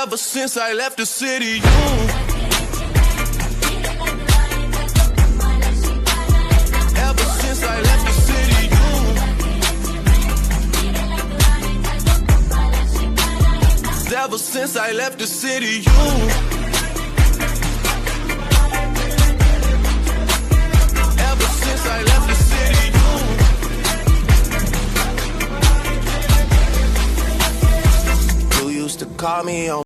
Ever since I left the city, Ever since I left the city, Ever since I left the city, Ever since I left the city, you used to call me on